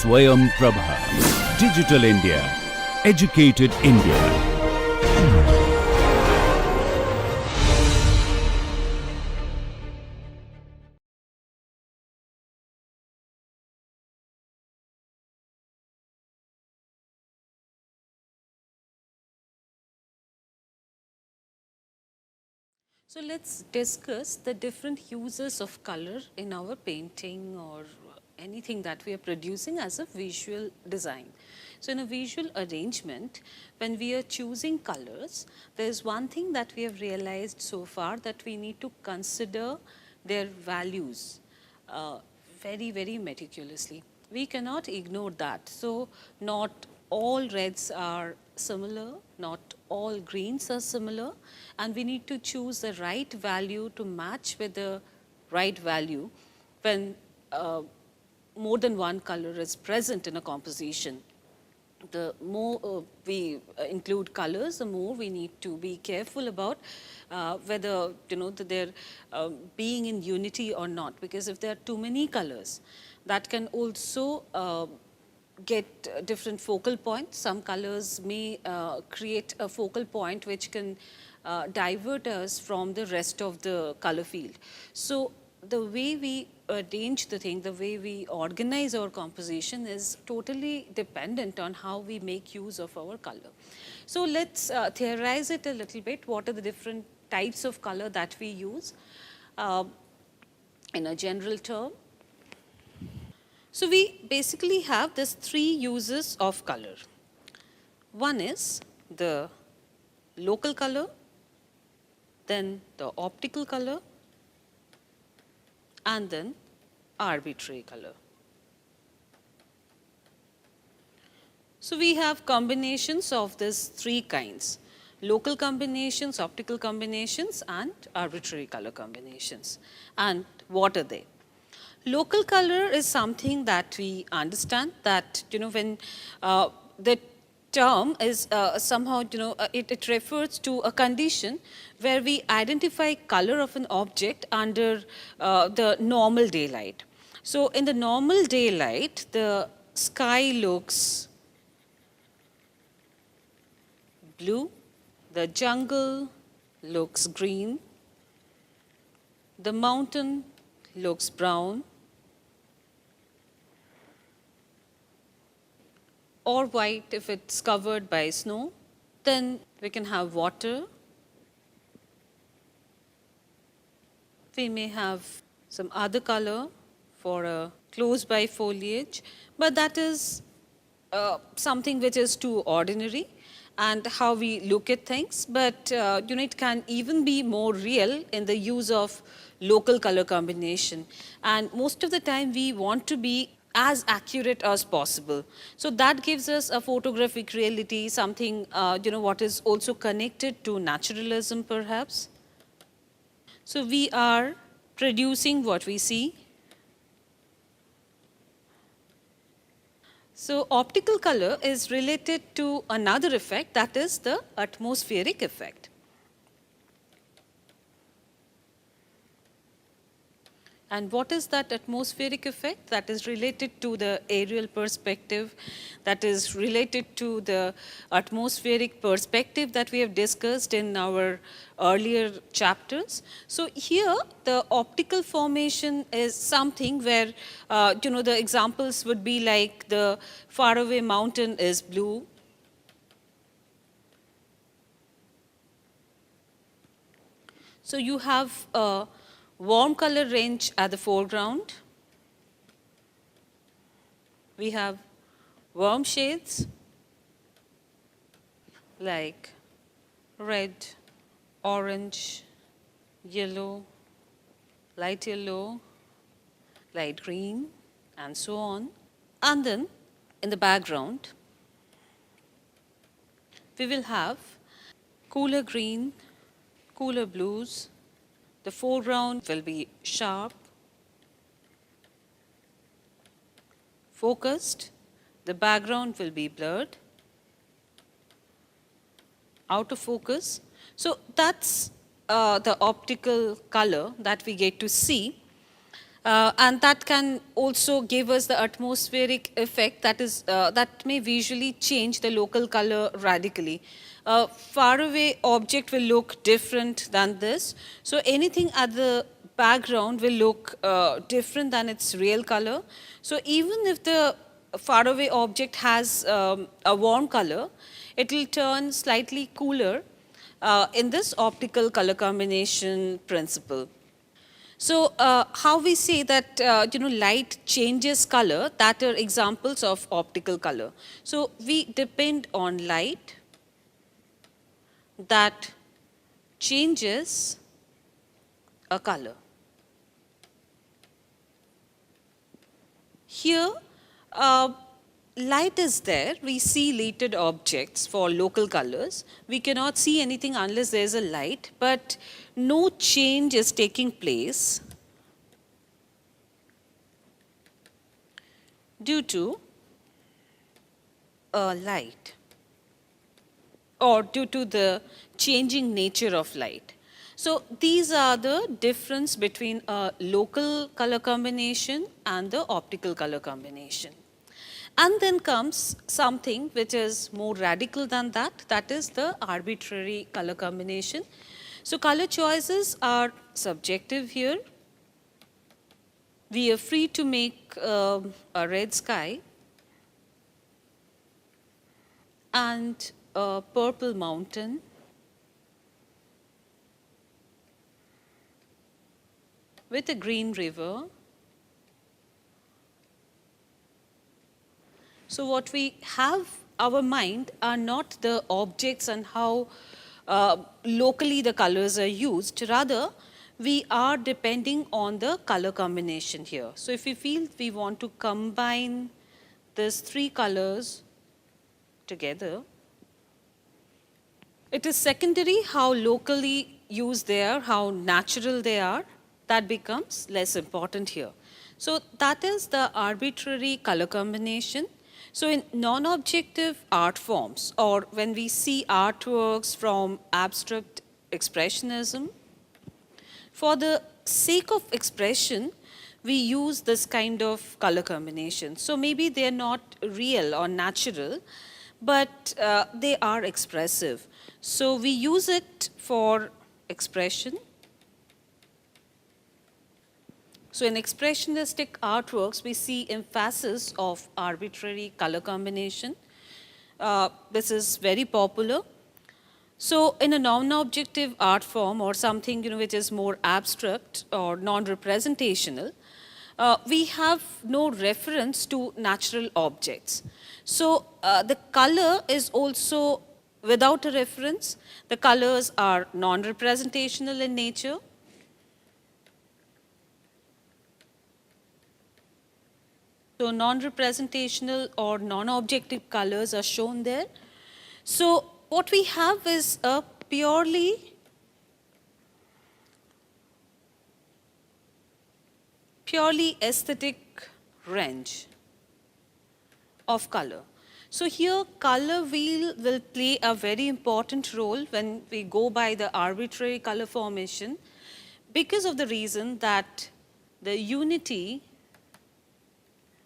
SwayamPrabha. Digital India. Educated India. So let's discuss the different uses of color in our painting or anything that we are producing as a visual design. So in a visual arrangement, when we are choosing colors, there is one thing that we have realized so far, that we need to consider their values very, very meticulously. We cannot ignore that. So not all reds are similar, not all greens are similar, and we need to choose the right value to match with the right value when more than one color is present in a composition. The more we include colors, the more we need to be careful about whether that they're being in unity or not, because if there are too many colors, that can also get different focal points. Some colors may create a focal point which can divert us from the rest of the color field. So the way we arrange the thing, the way we organize our composition is totally dependent on how we make use of our color. So let's theorize it a little bit. What are the different types of color that we use in a general term? So we basically have these three uses of color. One is the local color, then the optical color, and then arbitrary color. So we have combinations of these three kinds: local combinations, optical combinations, and arbitrary color combinations. And what are they? Local color is something that we understand, that when the term is somehow it refers to a condition where we identify color of an object under the normal daylight. So in the normal daylight, the sky looks blue, the jungle looks green, the mountain looks brown, or white if it's covered by snow. Then we can have water. We may have some other color for a close by foliage, but that is something which is too ordinary and how we look at things. But it can even be more real in the use of local color combination, and most of the time we want to be as accurate as possible. So that gives us a photographic reality, something what is also connected to naturalism perhaps. So we are producing what we see. So optical color is related to another effect, that is the atmospheric effect. And what is that atmospheric effect? That is related to the aerial perspective, that is related to the atmospheric perspective that we have discussed in our earlier chapters. So here the optical formation is something where the examples would be like the faraway mountain is blue, so you have a warm color range at the foreground. We have warm shades like red, orange, yellow, light yellow, light green, and so on. And then in the background, we will have cooler green, cooler blues. The foreground will be sharp, focused. The background will be blurred, out of focus. So that's the optical color that we get to see. And that can also give us the atmospheric effect that may visually change the local color radically. A faraway object will look different than this. So anything at the background will look different than its real color. So even if the faraway object has a warm color, it will turn slightly cooler in this optical color combination principle. So how we say that light changes color, that are examples of optical color. So we depend on light that changes a color. Here light is there, we see lighted objects for local colors. We cannot see anything unless there is a light, but no change is taking place due to a light or due to the changing nature of light. So these are the difference between a local color combination and the optical color combination. And then comes something which is more radical than that, that is the arbitrary color combination. So color choices are subjective here. We are free to make a red sky and a purple mountain with a green river. So what we have our mind are not the objects and how locally the colors are used. Rather, we are depending on the color combination here. So if we feel we want to combine these three colors together, it is secondary how locally used they are, how natural they are, that becomes less important here. So that is the arbitrary color combination. So in non-objective art forms, or when we see artworks from abstract expressionism, for the sake of expression, we use this kind of color combination. So maybe they are not real or natural, but they are expressive. So we use it for expression. So in expressionistic artworks, we see emphasis of arbitrary color combination. This is very popular. So in a non-objective art form or something which is more abstract or non-representational, we have no reference to natural objects. So the color is also without a reference. The colors are non-representational in nature. So non-representational or non-objective colors are shown there. So what we have is a purely aesthetic range of color. So here color wheel will play a very important role when we go by the arbitrary color formation, because of the reason that the unity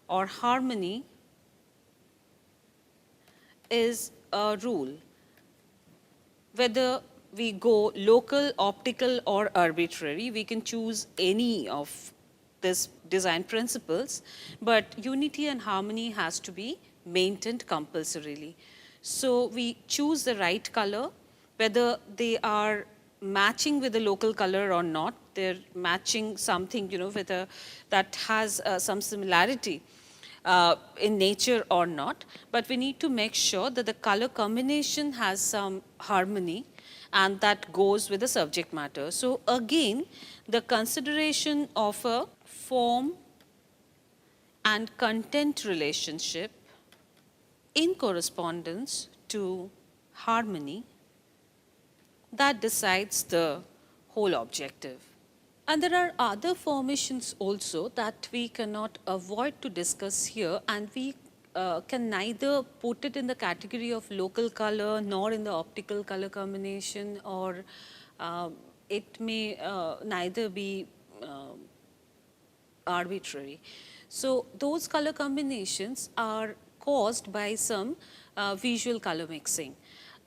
or harmony is a rule. Whether we go local, optical or arbitrary, we can choose any of these design principles, but unity and harmony has to be maintained compulsorily. So we choose the right color, whether they are matching with the local color or not, they're matching something with that has some similarity in nature or not, but we need to make sure that the color combination has some harmony and that goes with the subject matter. So again, the consideration of a form and content relationship in correspondence to harmony, that decides the whole objective. And there are other formations also that we cannot avoid to discuss here, and we can neither put it in the category of local color nor in the optical color combination, or it may neither be arbitrary. So those color combinations are caused by some visual color mixing.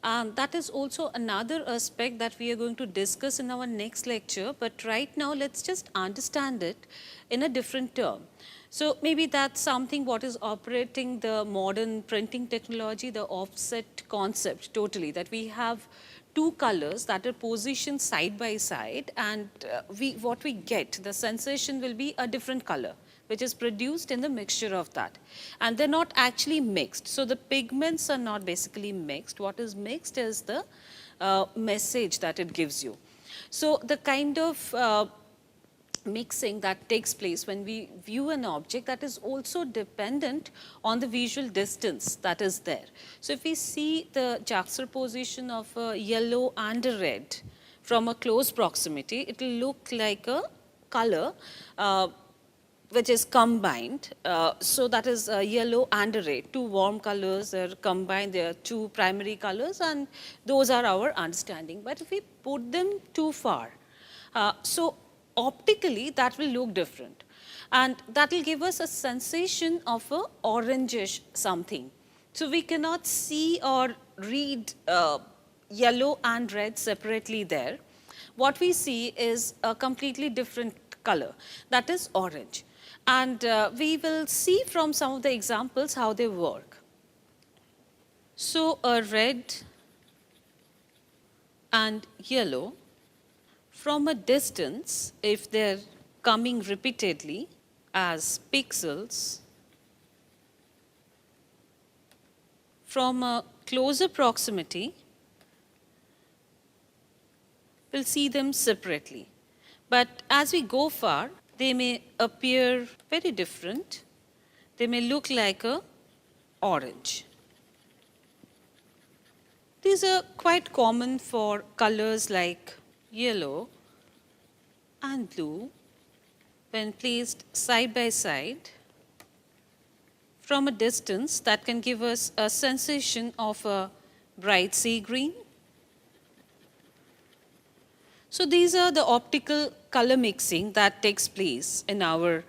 That is also another aspect that we are going to discuss in our next lecture, but right now let's just understand it in a different term. So maybe that's something what is operating the modern printing technology, the offset concept totally, that we have two colors that are positioned side by side, and what we get, the sensation will be a different color which is produced in the mixture of that, and they're not actually mixed. So the pigments are not basically mixed. What is mixed is the message that it gives you. So the kind of mixing that takes place when we view an object, that is also dependent on the visual distance that is there. So if we see the juxtaposition of a yellow and a red from a close proximity, it will look like a color which is combined. So that is yellow and a red, two warm colors are combined, they are two primary colors, and those are our understanding. But if we put them too far, so optically that will look different, and that will give us a sensation of a orangish something. So we cannot see or read yellow and red separately there. What we see is a completely different color, that is orange. And we will see from some of the examples how they work. So a red and yellow, from a distance, if they're coming repeatedly as pixels, from a closer proximity, we'll see them separately. But as we go far, they may appear very different. They may look like a orange. These are quite common for colors like yellow and blue. When placed side by side, from a distance, that can give us a sensation of a bright sea green. So these are the optical color mixing that takes place in our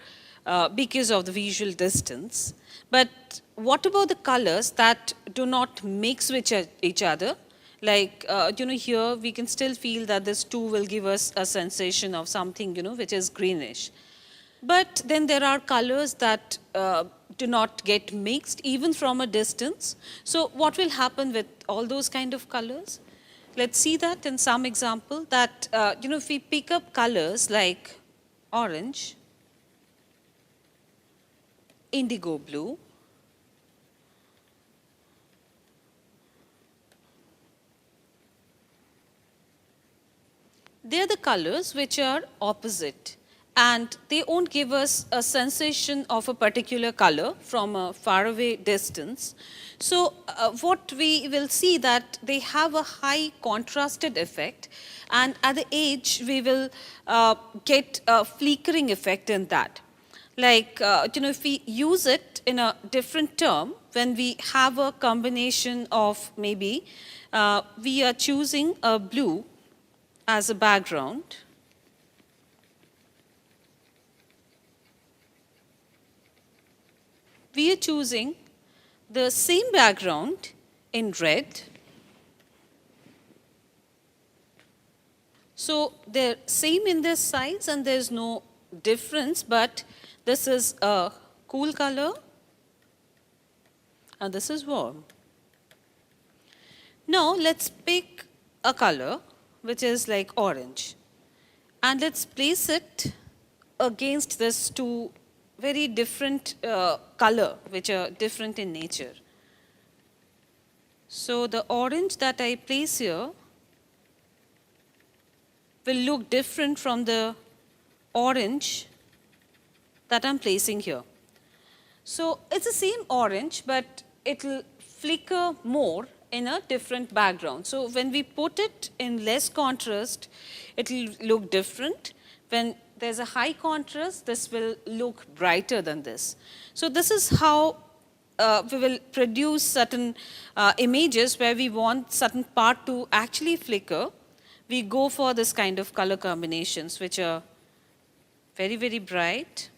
because of the visual distance. But what about the colors that do not mix with each other? Like, here we can still feel that this two will give us a sensation of something, which is greenish. But then there are colors that do not get mixed even from a distance. So what will happen with all those kind of colors? Let's see that in some example, that, if we pick up colors like orange, indigo blue, they are the colors which are opposite, and they won't give us a sensation of a particular color from a faraway distance. So what we will see, that they have a high contrasted effect, and at the edge we will get a flickering effect in that. Like, if we use it in a different term, when we have a combination of maybe we are choosing a blue as a background, we are choosing the same background in red. So they're same in their size and there's no difference, but this is a cool color and this is warm. Now let's pick a color which is like orange, and let's place it against this two very different color which are different in nature. So the orange that I place here will look different from the orange that I'm placing here. So it's the same orange, but it will flicker more in a different background. So when we put it in less contrast, it will look different. When there's a high contrast, this will look brighter than this. So this is how we will produce certain images where we want certain part to actually flicker. We go for this kind of color combinations which are very, very bright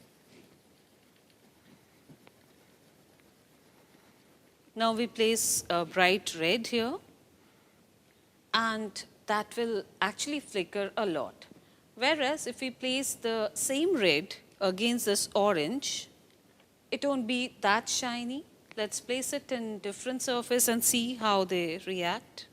Now we place a bright red here, and that will actually flicker a lot. Whereas if we place the same red against this orange, it won't be that shiny. Let's place it in different surface and see how they react.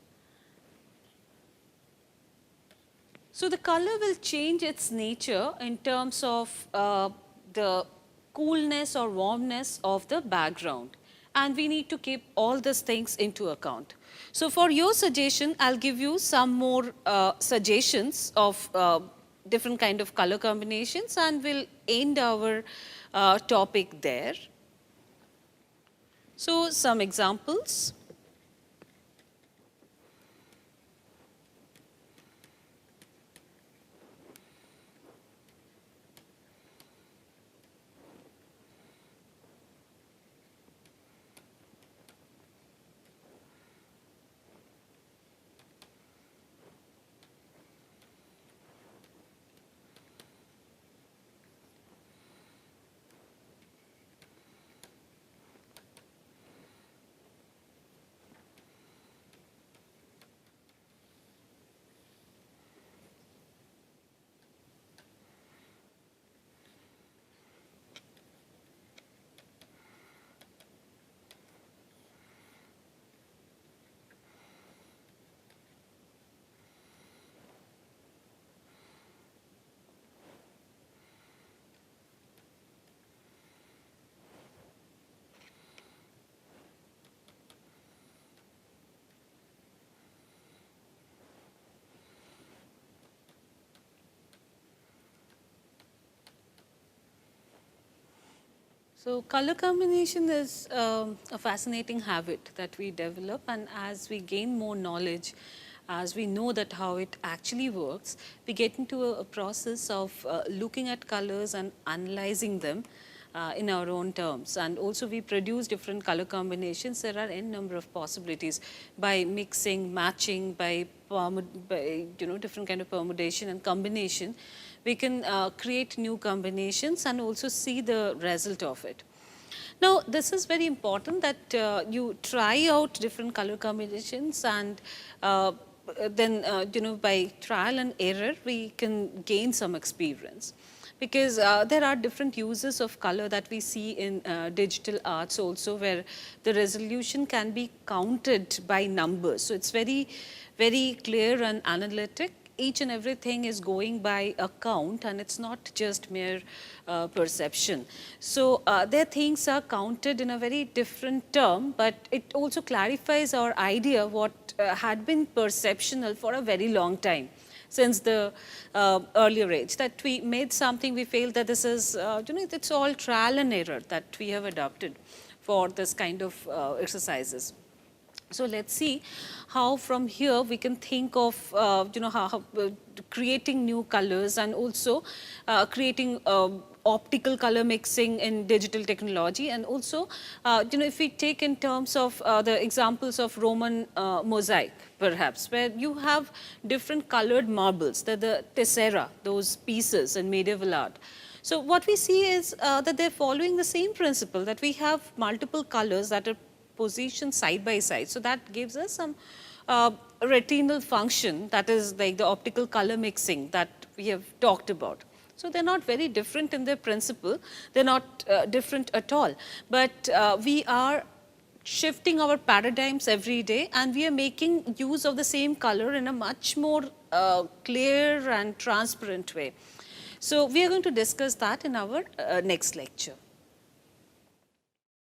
So the color will change its nature in terms of the coolness or warmness of the background, and we need to keep all these things into account. So for your suggestion, I'll give you some more suggestions of different kind of color combinations, and we'll end our topic there. So some examples. So color combination is a fascinating habit that we develop, and as we gain more knowledge, as we know that how it actually works, we get into a process of looking at colors and analyzing them in our own terms. And also we produce different color combinations. There are n number of possibilities by mixing, matching, by different kind of permutation and combination. We can create new combinations and also see the result of it. Now, this is very important that you try out different color combinations, and then by trial and error we can gain some experience, because there are different uses of color that we see in digital arts also, where the resolution can be counted by numbers. So it's very, very clear and analytic. Each and everything is going by a count, and it's not just mere perception. So their things are counted in a very different term, but it also clarifies our idea what had been perceptional for a very long time, since the earlier age, that we made something, we feel that this is, it's all trial and error that we have adopted for this kind of exercises. So let's see how from here we can think of how creating new colors, and also creating optical color mixing in digital technology. And also if we take in terms of the examples of Roman mosaic, perhaps, where you have different colored marbles, the tessera, those pieces in medieval art. So what we see is that they're following the same principle, that we have multiple colors that are positioned side by side. So that gives us some retinal function, that is like the optical color mixing that we have talked about. So they're not very different in their principle, they're not different at all, but we are shifting our paradigms every day, and we are making use of the same color in a much more clear and transparent way. So we are going to discuss that in our next lecture.